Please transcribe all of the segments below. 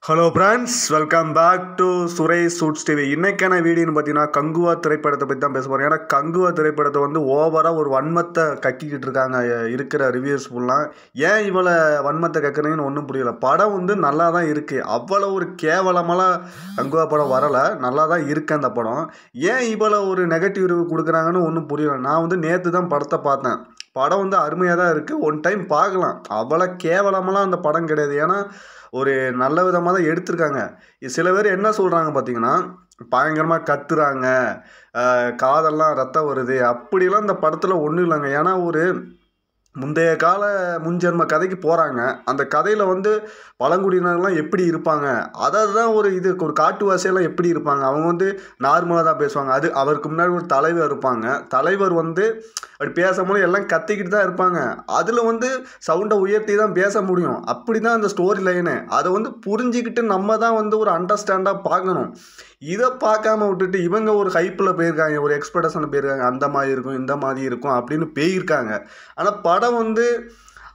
Hello friends, welcome back to Suresh shoots TV. இன்றைக்கான வீடியோன்னு பார்த்தீங்கன்னா கங்குவா திரைப்படத்தை பற்றி தான் பேச போகிறோம். ஏன்னா கங்குவா திரைப்படத்தை வந்து ஓவராக ஒரு வன்மத்தை கக்கிக்கிட்டு இருக்காங்க இருக்கிற ரிவ்யூஸ் ஃபுல்லாக. ஏன் இவ்வளோ வன்மத்தை கக்குறீங்கன்னு ஒன்றும் புரியல. படம் வந்து நல்லா தான் இருக்குது, அவ்வளோ ஒரு கேவலமெல்லாம் கங்குவா படம் வரலை, நல்லா தான் இருக்குது அந்த படம். ஏன் இவ்வளோ ஒரு நெகட்டிவ் ரிவ்யூ கொடுக்குறாங்கன்னு ஒன்றும் புரியல. நான் வந்து நேற்று தான் படத்தை பார்த்தேன். படம் வந்து அருமையாக தான் இருக்குது, ஒன் டைம் பார்க்கலாம். அவ்வளோ கேவலமெல்லாம் அந்த படம் கிடையாது. ஏன்னா ஒரு நல்ல விதமாக தான் எடுத்திருக்காங்க. சில பேர் என்ன சொல்கிறாங்க பார்த்தீங்கன்னா, பயங்கரமாக கத்துறாங்க, காதெல்லாம் ரத்தம் வருது, அப்படிலாம் இந்த படத்தில் ஒன்றும் இல்லைங்க. ஏன்னா ஒரு முந்தைய கால முன்ஜென்ம கதைக்கு போகிறாங்க. அந்த கதையில் வந்து பழங்குடியினர்லாம் எப்படி இருப்பாங்க, தான் ஒரு இது ஒரு காட்டுவாசியெல்லாம் எப்படி இருப்பாங்க, அவங்க வந்து நார்மலாக தான் பேசுவாங்க. அது அவருக்கு முன்னாடி ஒரு தலைவர் இருப்பாங்க. தலைவர் வந்து அப்படி பேசும்போது எல்லாம் கத்திக்கிட்டு தான் இருப்பாங்க. அதில் வந்து சவுண்டை உயர்த்தி தான் பேச முடியும். அப்படி தான் அந்த ஸ்டோரி லைனு. அதை வந்து புரிஞ்சிக்கிட்டு நம்ம தான் வந்து ஒரு அண்டர்ஸ்டாண்டாக பார்க்கணும். இதை பார்க்காம விட்டுட்டு இவங்க ஒரு ஹைப்பில் போயிருக்காங்க, ஒரு எக்ஸ்பெக்டேஷனில் போயிருக்காங்க. அந்த மாதிரி இருக்கும், இந்த மாதிரி இருக்கும் அப்படின்னு போயிருக்காங்க. ஆனால் படம் வந்து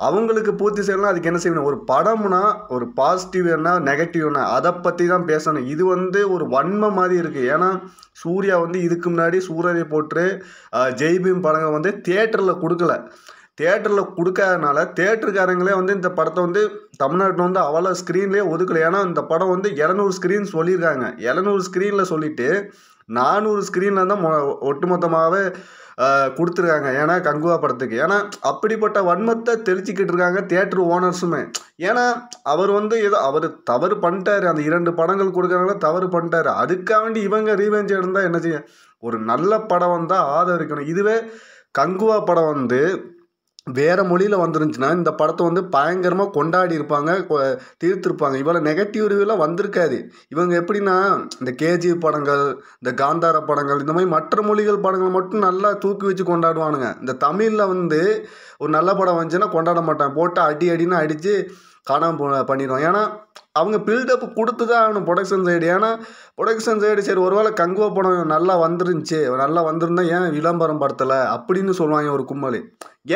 அவங்களுக்கு பூர்த்தி செய்யலாம். அதுக்கு என்ன செய்யணும், ஒரு படம்னா ஒரு பாசிட்டிவ் என்ன நெகட்டிவ் என்ன அதை பற்றி தான் பேசணும். இது வந்து ஒரு வன்மை மாதிரி இருக்குது. ஏன்னா சூர்யா வந்து இதுக்கு முன்னாடி சூரரை போட்டு ஜெய்பீம் படங்கள் வந்து தியேட்டரில் கொடுக்கல. தியேட்டரில் கொடுக்காதனால தியேட்டருக்காரங்களே வந்து இந்த படத்தை வந்து தமிழ்நாட்டில் வந்து அவ்வளோ ஸ்க்ரீன்லேயே ஒதுக்கலை. ஏன்னா இந்த படம் வந்து 200 ஸ்க்ரீன் சொல்லியிருக்காங்க. 700 ஸ்க்ரீனில் சொல்லிவிட்டு 400 ஸ்க்ரீனில் தான் ஒட்டுமொத்தமாகவே கொடுத்துருக்காங்க. ஏன்னா கங்குவா படத்துக்கு. ஏன்னா அப்படிப்பட்ட வன்மத்தை தெளிச்சிக்கிட்டு இருக்காங்க தியேட்டர் ஓனர்ஸுமே. ஏன்னா அவர் வந்து ஏதோ அவர் தவறு பண்ணிட்டாரு, அந்த 2 படங்கள் கொடுக்குறவங்கள தவறு பண்ணிட்டாரு. அதுக்காண்டி இவங்க ரீவெஞ்ச் எடுந்தால் என்ன செய்ய, ஒரு நல்ல படம் வந்தால் ஆதரிக்கணும். இதுவே கங்குவா படம் வந்து வேறு மொழியில் வந்துருந்துச்சுன்னா இந்த படத்தை வந்து பயங்கரமாக கொண்டாடி இருப்பாங்க, தீர்த்திருப்பாங்க. இவ்வளோ நெகட்டிவ் ரிவ்யூலாம் வந்திருக்காது. இவங்க எப்படின்னா இந்த கேஜிஎஃப் படங்கள், இந்த காந்தார படங்கள், இந்த மாதிரி மற்ற மொழிகள் படங்கள் மட்டும் நல்லா தூக்கி வச்சு கொண்டாடுவானுங்க. இந்த தமிழில் வந்து ஒரு நல்ல படம் வந்துச்சுன்னா கொண்டாட மாட்டான், போட்டு அடின்னு அடித்து காணாமல் பண்ணிடுவான். ஏன்னா அவங்க பில்டப் கொடுத்து தான் ஆகணும் ப்ரொடக்ஷன் சைடு. ஏன்னா ப்ரொடக்ஷன் சைடு சரி ஒருவேளை கங்குவா படம் நல்லா வந்துருந்துச்சு, நல்லா வந்திருந்தா ஏன் விளம்பரம் படுத்தலை அப்படின்னு சொல்லுவாங்க ஒரு கும்பல்.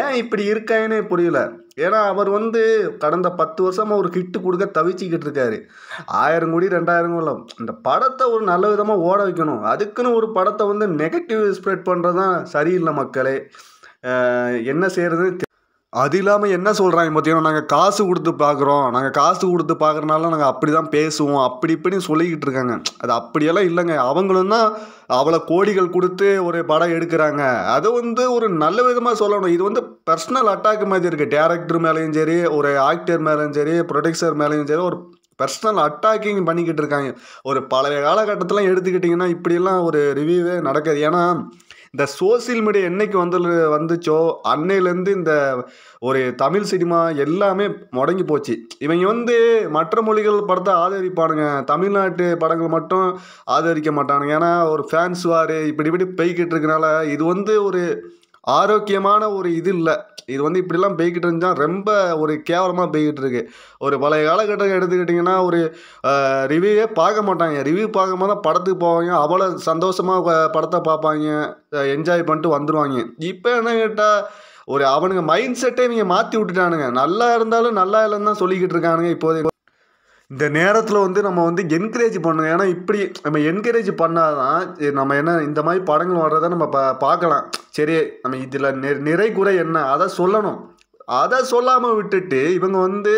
ஏன் இப்படி இருக்காங்கன்னே புரியல. ஏன்னா அவர் வந்து கடந்த 10 வருஷமாக ஒரு ஹிட்டு கொடுக்க தவிச்சிக்கிட்டு இருக்காரு. 1000 கோடி 2000 கோடி. இந்த படத்தை ஒரு நல்ல விதமாக ஓட வைக்கணும். அதுக்குன்னு ஒரு படத்தை வந்து நெகட்டிவ் ஸ்ப்ரெட் பண்ணுறது தான் சரியில்லை மக்களே. என்ன செய்கிறது. அது இல்லாமல் என்ன சொல்கிறாங்க பார்த்தீங்கன்னா, நாங்கள் காசு கொடுத்து பார்க்குறோம், நாங்கள் காசு கொடுத்து பார்க்குறனால நாங்கள் அப்படி தான் பேசுவோம், அப்படி இப்படின்னு சொல்லிக்கிட்டு இருக்காங்க. அது அப்படியெல்லாம் இல்லைங்க. அவங்களும் தான் அவ்வளோ கோடிகள் கொடுத்து ஒரு படம் எடுக்கிறாங்க. அதை வந்து ஒரு நல்ல விதமாக சொல்லணும். இது வந்து பர்சனல் அட்டாக் மாதிரி இருக்குது. டேரக்டர் மேலேயும் சரி, ஒரு ஆக்டர் மேலேயும் சரி, ப்ரொடியூசர் மேலேயும் சரி, ஒரு பர்சனல் அட்டாக்கிங் பண்ணிக்கிட்டு இருக்காங்க. ஒரு பழைய காலகட்டத்தில் எடுத்துக்கிட்டிங்கன்னா இப்படியெல்லாம் ஒரு ரிவ்யூவே நடக்காது. ஏன்னா இந்த சோசியல் மீடியா என்னைக்கு வந்துச்சோ அன்னையிலேருந்து இந்த ஒரு தமிழ் சினிமா எல்லாமே முடங்கி போச்சு. இவங்க வந்து மற்ற மொழிகள் படத்தை ஆதரிப்பானுங்க, தமிழ்நாட்டு படங்கள் மட்டும் ஆதரிக்க மாட்டானுங்க. ஏன்னா ஒரு ஃபேன்ஸ் வார் இப்படி போய்கிட்டு இருக்கனால இது வந்து ஒரு ஆரோக்கியமான ஒரு இது இல்லை. இது வந்து இப்படிலாம் போய்கிட்டு இருந்தால் ரொம்ப ஒரு கேவலமாக போய்கிட்டு இருக்கு. ஒரு பழைய காலகட்டம் எடுத்துக்கிட்டிங்கன்னா ஒரு ரிவ்யூவே பார்க்க மாட்டாங்க. ரிவ்யூ பார்க்கும் போது தான் படத்துக்கு போவாங்க, அவ்வளோ சந்தோஷமாக படத்தை பார்ப்பாங்க, என்ஜாய் பண்ணிட்டு வந்துடுவாங்க. இப்போ என்ன கேட்டால் ஒரு அவனுங்க மைண்ட் செட்டே இவங்க மாற்றி விட்டுட்டானுங்க. நல்லா இருந்தாலும் நல்லா இல்லைன்னு தான் சொல்லிக்கிட்டு இருக்கானுங்க இப்போதைக்கு. இந்த நேரத்தில் வந்து நம்ம வந்து என்கரேஜ் பண்ணுங்க. ஏன்னா இப்படி நம்ம என்கரேஜ் பண்ணால் தான் நம்ம என்ன இந்த மாதிரி படங்கள் வர்றதை நம்ம பார்க்கலாம். சரி, நம்ம இதில் நிறை குறை என்ன அதை சொல்லணும். அதை சொல்லாமல் விட்டுட்டு இவங்க வந்து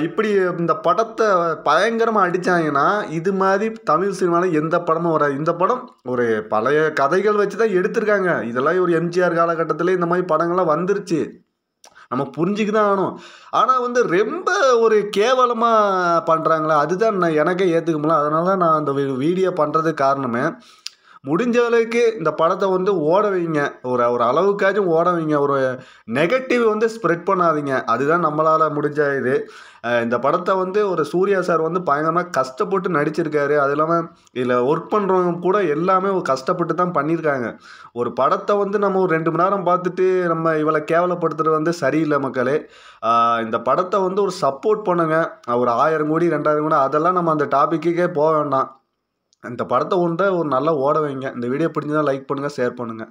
இப்படி இந்த படத்தை பயங்கரமாக அடித்தாங்கன்னா இது மாதிரி தமிழ் சினிமாவில் எந்த படமும் வராது. இந்த படம் ஒரு பழைய கதைகள் வச்சு தான் எடுத்திருக்காங்க. இதெல்லாம் ஒரு எம்ஜிஆர் காலகட்டத்தில் இந்த மாதிரி படங்கள்லாம் வந்துருச்சு, நம்ம புரிஞ்சுக்கு தான் ஆகணும். ஆனால் வந்து ரொம்ப ஒரு கேவலமாக பண்ணுறாங்களே, அதுதான் நான் எனக்கே ஏற்றுக்க முடியல. அதனால தான் நான் அந்த வீடியோ பண்ணுறதுக்கு காரணமே, முடிஞ்ச அளவுக்கு இந்த படத்தை வந்து ஓட வைங்க, ஒரு ஒரு அளவுக்காச்சும் ஓட வைங்க. ஒரு நெகட்டிவ் வந்து ஸ்ப்ரெட் பண்ணாதீங்க. அதுதான் நம்மளால் முடிஞ்ச இது. இந்த படத்தை வந்து ஒரு சூர்யா சார் வந்து பயங்கரமாக கஷ்டப்பட்டு நடிச்சிருக்காரு. அது இல்லாமல் இதில் ஒர்க் பண்ணுறவங்க கூட எல்லாமே கஷ்டப்பட்டு தான் பண்ணியிருக்காங்க. ஒரு படத்தை வந்து நம்ம ஒரு 2 மணி நேரம் பார்த்துட்டு நம்ம இவளை கேவலப்படுத்துறது வந்து சரியில்லை மக்களே. இந்த படத்தை வந்து ஒரு சப்போர்ட் பண்ணுங்கள். ஒரு 1000 கோடி 2000 கோடி அதெல்லாம் நம்ம அந்த டாப்பிக்கே போக வேண்டாம். இந்த படத்தை ஒரு நல்லா ஓட வைங்க. இந்த வீடியோ பிடிச்சதா லைக் பண்ணுங்கள், ஷேர் பண்ணுங்கள்.